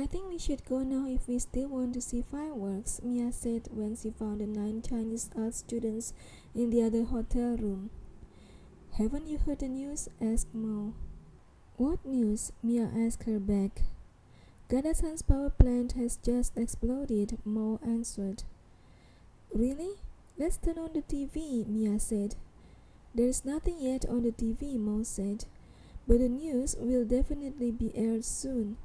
I think we should go now if we still want to see fireworks, Mia said when she found the 9 Chinese art students in the other hotel room. Haven't you heard the news? Asked Mo. What news? Mia asked her back. Gadasan's power plant has just exploded, Mo answered. Really? Let's turn on the TV, Mia said. There's nothing yet on the TV, Mo said. But the news will definitely be aired soon.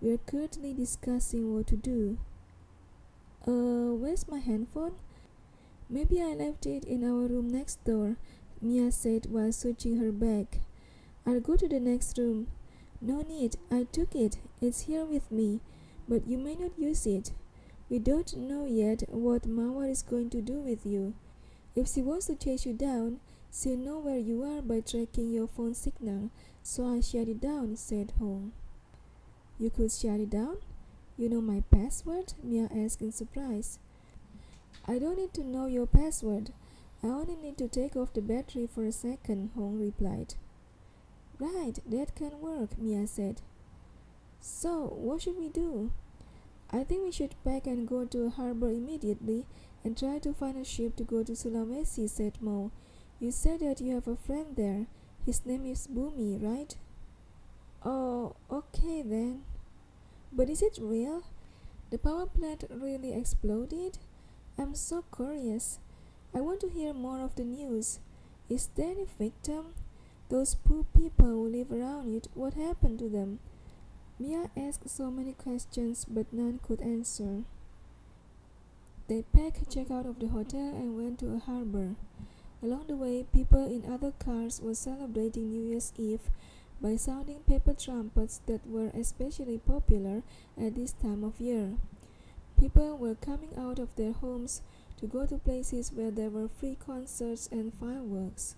We're currently discussing what to do. Where's my handphone? Maybe I left it in our room next door, Mia said while searching her bag. I'll go to the next room. No need, I took it. It's here with me, but you may not use it. We don't know yet what Mawar is going to do with you. If she wants to chase you down, she'll know where you are by tracking your phone signal, so I shut it down, said Hong. You could shut it down? You know my password? Mia asked in surprise. I don't need to know your password. I only need to take off the battery for a second, Hong replied. Right, that can work, Mia said. So, what should we do? I think we should pack and go to a harbor immediately and try to find a ship to go to Sulawesi, said Mo. You said that you have a friend there. His name is Bumi, right? Oh, okay then. But is it real? The power plant really exploded? I'm so curious. I want to hear more of the news. Is there any victim? Those poor people who live around it, what happened to them? Mia asked so many questions, but none could answer. They packed, checked out of the hotel and went to a harbor. Along the way, people in other cars were celebrating New Year's Eve by sounding paper trumpets that were especially popular at this time of year. People were coming out of their homes to go to places where there were free concerts and fireworks.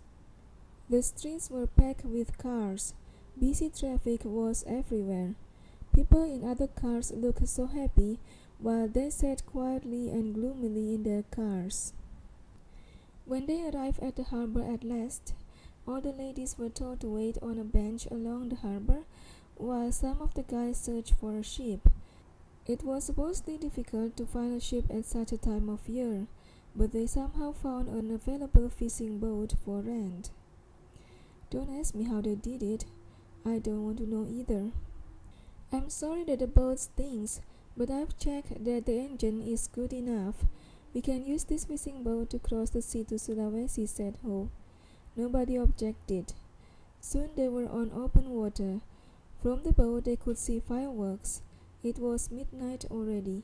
The streets were packed with cars. Busy traffic was everywhere. People in other cars looked so happy while they sat quietly and gloomily in their cars. When they arrived at the harbor at last, all the ladies were told to wait on a bench along the harbor while some of the guys searched for a ship. It was supposedly difficult to find a ship at such a time of year, but they somehow found an available fishing boat for rent. Don't ask me how they did it. I don't want to know either. I'm sorry that the boat stinks, but I've checked that the engine is good enough. We can use this fishing boat to cross the sea to Sulawesi, said Ho. Nobody objected. Soon they were on open water. From the boat they could see fireworks. It was midnight already.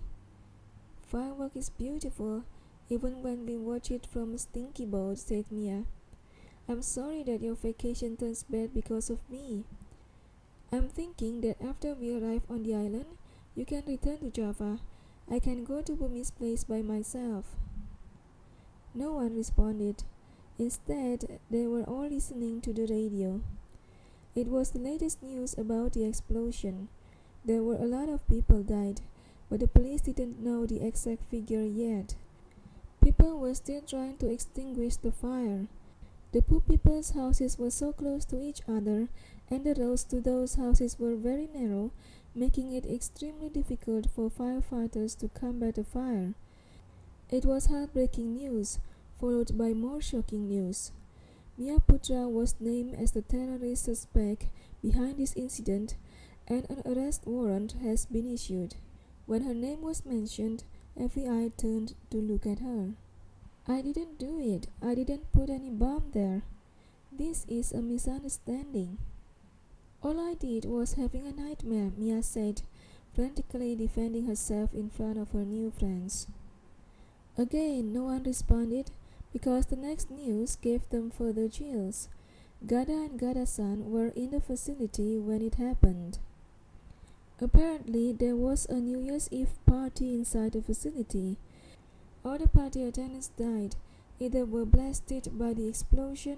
Firework is beautiful, even when we watch it from a stinky boat, said Mia. I'm sorry that your vacation turns bad because of me. I'm thinking that after we arrive on the island, you can return to Java. I can go to Bumi's place by myself. No one responded. Instead, they were all listening to the radio. It was the latest news about the explosion. There were a lot of people died, but the police didn't know the exact figure yet. People were still trying to extinguish the fire. The poor people's houses were so close to each other, and the roads to those houses were very narrow, making it extremely difficult for firefighters to combat the fire. It was heartbreaking news, followed by more shocking news. Mia Putra was named as the terrorist suspect behind this incident, and an arrest warrant has been issued. When her name was mentioned, every eye turned to look at her. I didn't do it. I didn't put any bomb there. This is a misunderstanding. All I did was having a nightmare, Mia said, frantically defending herself in front of her new friends. Again, no one responded, because the next news gave them further chills. Gada and Gada-san were in the facility when it happened. Apparently, there was a New Year's Eve party inside the facility. All the party attendants died, either were blasted by the explosion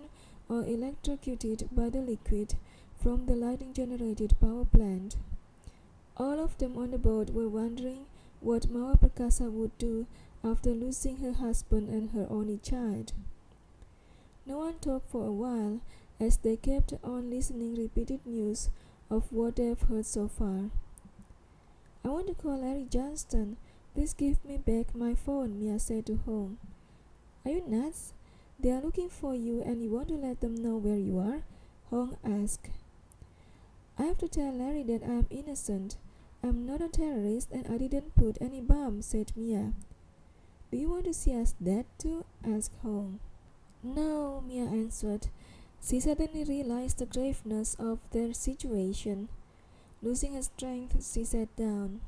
or electrocuted by the liquid from the lightning-generated power plant. All of them on the boat were wondering what Mawar Perkasa would do after losing her husband and her only child. No one talked for a while as they kept on listening repeated news of what they've heard so far. I want to call Larry Johnston. Please give me back my phone, Mia said to Hong. Are you nuts? They are looking for you and you want to let them know where you are? Hong asked. I have to tell Larry that I am innocent. I'm not a terrorist and I didn't put any bomb, said Mia. Do you want to see us dead too? Asked Hong. No, Mia answered. She suddenly realized the graveness of their situation. Losing her strength, she sat down.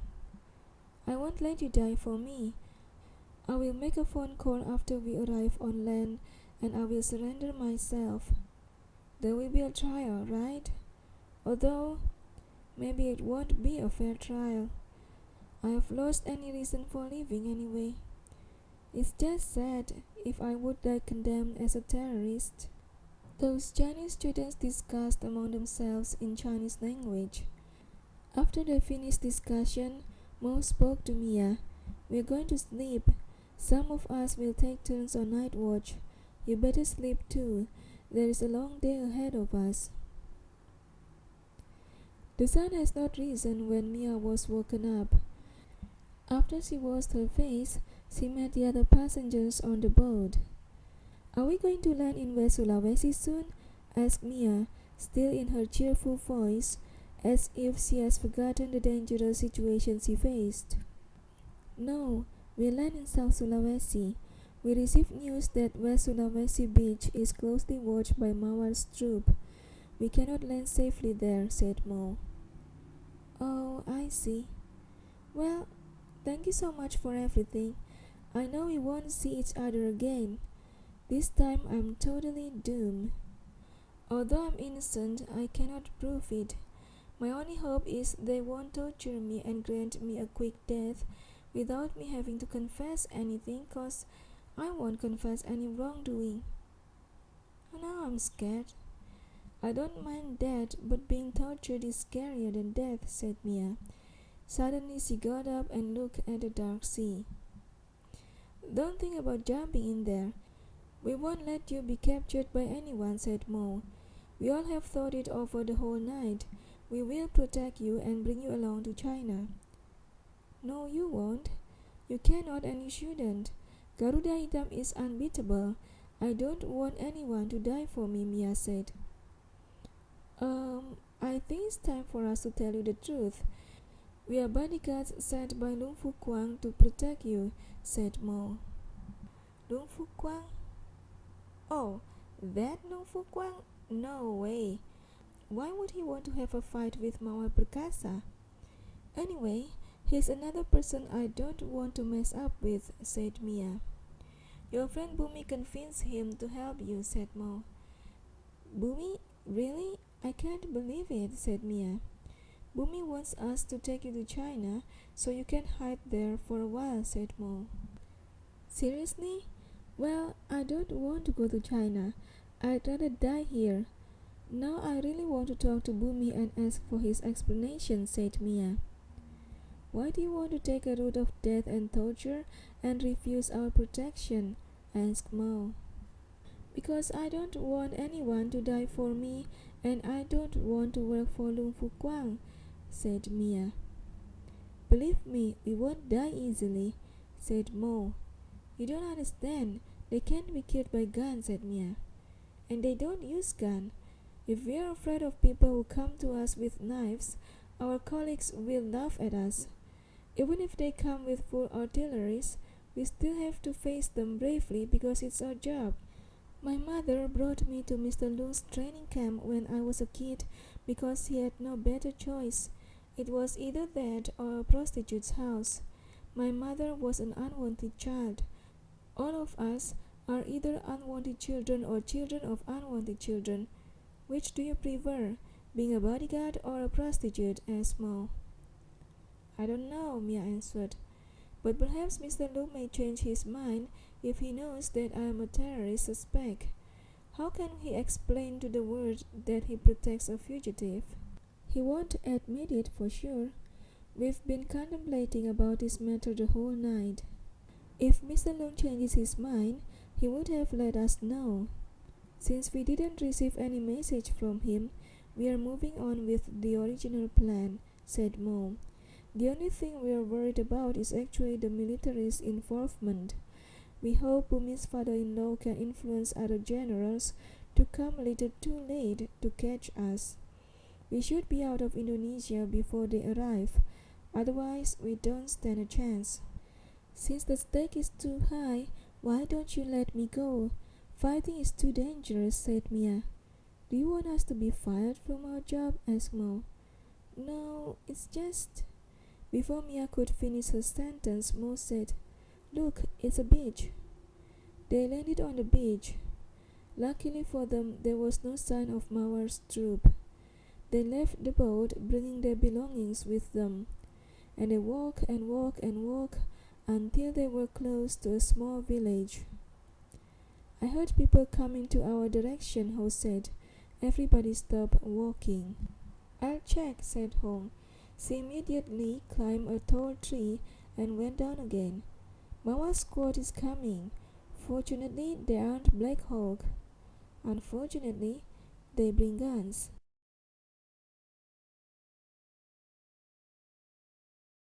I won't let you die for me. I will make a phone call after we arrive on land and I will surrender myself. There will be a trial, right? Although, maybe it won't be a fair trial. I have lost any reason for living anyway. It's just sad if I would die condemned as a terrorist. Those Chinese students discussed among themselves in Chinese language. After they finished discussion, Mo spoke to Mia. We're going to sleep. Some of us will take turns on night watch. You better sleep too. There is a long day ahead of us. The sun has not risen when Mia was woken up. After she washed her face, she met the other passengers on the boat. Are we going to land in West Sulawesi soon? Asked Mia, still in her cheerful voice, as if she has forgotten the dangerous situation she faced. No, we land in South Sulawesi. We received news that West Sulawesi beach is closely watched by Mawar's troop. We cannot land safely there, said Mo. Oh, I see. Well, thank you so much for everything. I know we won't see each other again. This time I'm totally doomed. Although I'm innocent, I cannot prove it. My only hope is they won't torture me and grant me a quick death without me having to confess anything, 'cause I won't confess any wrongdoing. Now I'm scared. I don't mind death, but being tortured is scarier than death, said Mia. Suddenly she got up and looked at the dark sea. Don't think about jumping in there. We won't let you be captured by anyone, said Mo. We all have thought it over the whole night. We will protect you and bring you along to China. No, you won't. You cannot and you shouldn't. Garuda Hitam is unbeatable. I don't want anyone to die for me, Mia said. I think it's time for us to tell you the truth. We are bodyguards sent by Lung Fu Quang to protect you, said Mo. Lung Fu Quang? Oh, that Lung Fu Quang? No way. Why would he want to have a fight with Mawar Perkasa? Anyway, he's another person I don't want to mess up with, said Mia. Your friend Bumi convinced him to help you, said Mo. Bumi? Really? I can't believe it, said Mia. Bumi wants us to take you to China so you can hide there for a while, said Mo. Seriously? Well, I don't want to go to China. I'd rather die here. Now I really want to talk to Bumi and ask for his explanation, said Mia. Why do you want to take a route of death and torture and refuse our protection? Asked Mo. Because I don't want anyone to die for me and I don't want to work for Lung Fu Quang, said Mia. Believe me, we won't die easily, said Mo. You don't understand. They can't be killed by guns, said Mia. And they don't use guns. If we are afraid of people who come to us with knives, our colleagues will laugh at us. Even if they come with full artilleries, we still have to face them bravely because it's our job. My mother brought me to Mr. Lung's training camp when I was a kid because he had no better choice. It was either that or a prostitute's house. My mother was an unwanted child. All of us are either unwanted children or children of unwanted children. Which do you prefer, being a bodyguard or a prostitute? Asked Mo. I don't know, Mia answered. But perhaps Mr. Lung may change his mind if he knows that I am a terrorist suspect. How can he explain to the world that he protects a fugitive? He won't admit it for sure. We've been contemplating about this matter the whole night. If Mr. Lung changes his mind, he would have let us know. Since we didn't receive any message from him, we are moving on with the original plan, said Mo. The only thing we're worried about is actually the military's involvement. We hope Bumi's father-in-law can influence other generals to come a little too late to catch us. We should be out of Indonesia before they arrive, otherwise we don't stand a chance. Since the stake is too high, why don't you let me go? Fighting is too dangerous, said Mia. Do you want us to be fired from our job? Asked Mo. No, it's just... Before Mia could finish her sentence, Mo said, Look, it's a beach. They landed on the beach. Luckily for them, there was no sign of Mawar's troop. They left the boat, bringing their belongings with them, and they walked and walked and walked until they were close to a small village. I heard people coming to our direction, Ho said. Everybody stopped walking. I'll check, said Hong. She immediately climbed a tall tree and went down again. Mawa's squad is coming. Fortunately, they aren't Black Hawk. Unfortunately, they bring guns.